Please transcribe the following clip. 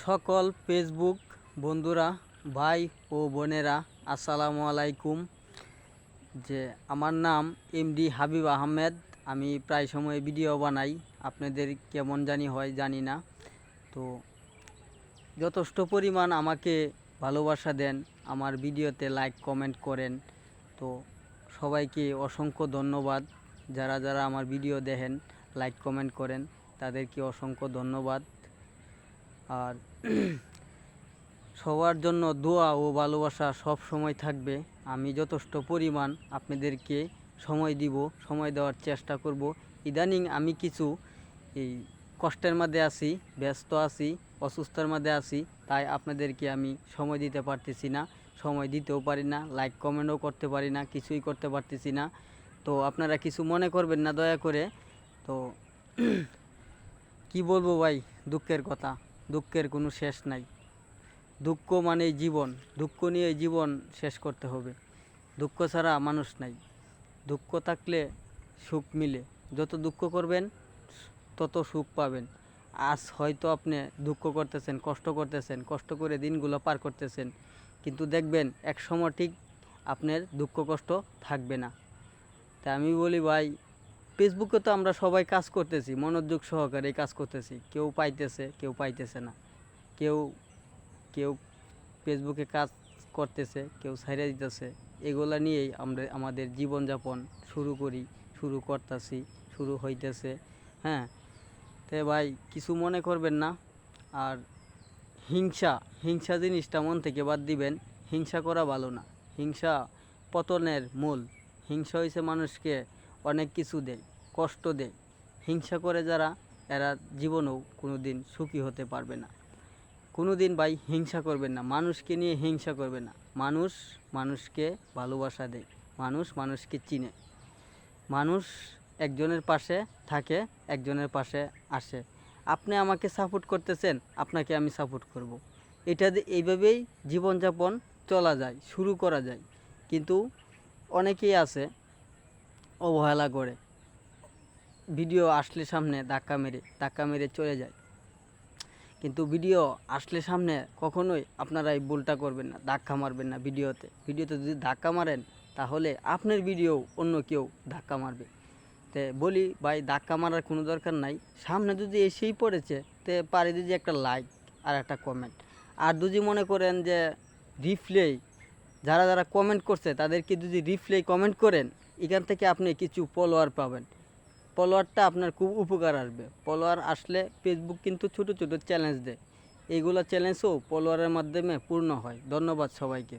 সকল ফেসবুক বন্ধুরা, ভাই ও বোনেরা, আসসালামু আলাইকুম। আমার নাম এমডি হাবিব আহমেদ। আমি প্রায় সময় ভিডিও বানাই, আপনাদের কেমন হয় জানি না। তো যথেষ্ট পরিমাণ আমাকে ভালোবাসা দেন, আমার ভিডিওতে লাইক কমেন্ট করেন। তো সবাইকে অসংখ্য ধন্যবাদ। যারা যারা আমার ভিডিও দেখেন, লাইক কমেন্ট করেন, তাদেরকে অসংখ্য ধন্যবাদ। আর সবার জন্য দোয়া ও ভালোবাসা সব সময় থাকবে। আমি যথেষ্ট পরিমাণ আপনাদেরকে সময় দেওয়ার চেষ্টা করব। ইদানিং আমি কিছু এই কষ্টের মধ্যে আছি, ব্যস্ত আছি, অসুস্থতার মধ্যে আছি, তাই আপনাদেরকে আমি সময় দিতে পারতেছি না, সময় দিতেও পারি না, লাইক কমেন্টও করতে পারি না, কিছুই করতে পারতেছি না। তো আপনারা কিছু মনে করবেন না দয়া করে। তো কি বলবো ভাই, দুঃখের কথা, দুঃখের কোনো শেষ নাই। দুঃখ মানেই জীবন, দুঃখ নিয়ে জীবন শেষ করতে হবে। দুঃখ ছাড়া মানুষ নাই। দুঃখ থাকলে সুখ মিলে, যত দুঃখ করবেন তত সুখ পাবেন। আজ হয়তো আপনি দুঃখ করতেছেন, কষ্ট করে দিনগুলো পার করতেছেন, কিন্তু দেখবেন এক সময় ঠিক আপনার দুঃখ কষ্ট থাকবে না। তাই আমি বলি ভাই, ফেসবুকে তো আমরা সবাই কাজ করতেছি, মনোযোগ সহকারে কাজ করতেছি, কেউ পাইতেছে কেউ পাইতেছে না, কেউ কেউ ফেসবুকে কাজ করতেছে, কেউ ছাইড়া দিতেছে। এগুলা নিয়েই আমরা আমাদের জীবনযাপন শুরু করতেছি, শুরু হইতেছে। হ্যাঁ, তো ভাই কিছু মনে করবেন না। আর হিংসা জিনিসটা মন থেকে বাদ দিবেন। হিংসা করা ভালো না। হিংসা পতনের মূল। হিংসা হয়েছে মানুষকে অনেক কিছু দেয়, কষ্ট দেয়। হিংসা করে যারা, এরা জীবনেও কোনো দিন সুখী হতে পারবে না। কোনো দিন ভাই হিংসা করবেন না, মানুষকে নিয়ে হিংসা করবেন না। মানুষ মানুষকে ভালোবাসা দেয়, মানুষ মানুষকে চিনে, মানুষ একজনের পাশে থাকে, একজনের পাশে আসে। আপনি আমাকে সাপোর্ট করতেছেন, আপনাকে আমি সাপোর্ট করব। এইভাবেই জীবনযাপন চলা যায়, শুরু করা যায়। কিন্তু অনেকেই আছে অবহেলা করে, ভিডিও আসলে সামনে ধাক্কা মেরে চলে যায়। কিন্তু ভিডিও আসলে সামনে কখনোই আপনারা এই ভুলটা করবেন না, ধাক্কা মারবেন না। ভিডিওতে যদি ধাক্কা মারেন, তাহলে আপনার ভিডিও অন্য কেউ ধাক্কা মারবে। তে বলি ভাই, ধাক্কা মারার কোনো দরকার নাই। সামনে যদি এসেই পড়েছে, তে পারে যদি একটা লাইক আর একটা কমেন্ট। আর যদি মনে করেন যে রিপ্লে, যারা যারা কমেন্ট করছে তাদেরকে যদি রিপ্লে কমেন্ট করেন, এখান থেকে আপনি কিছু ফলোয়ার পাবেন। ফলোয়ারটা আপনার খুব উপকার আসবে। ফলোয়ার আসলে ফেসবুক কিন্তু ছোটো ছোটো চ্যালেঞ্জ দেয়, এইগুলো চ্যালেঞ্জও ফলোয়ারের মাধ্যমে পূর্ণ হয়। ধন্যবাদ সবাইকে।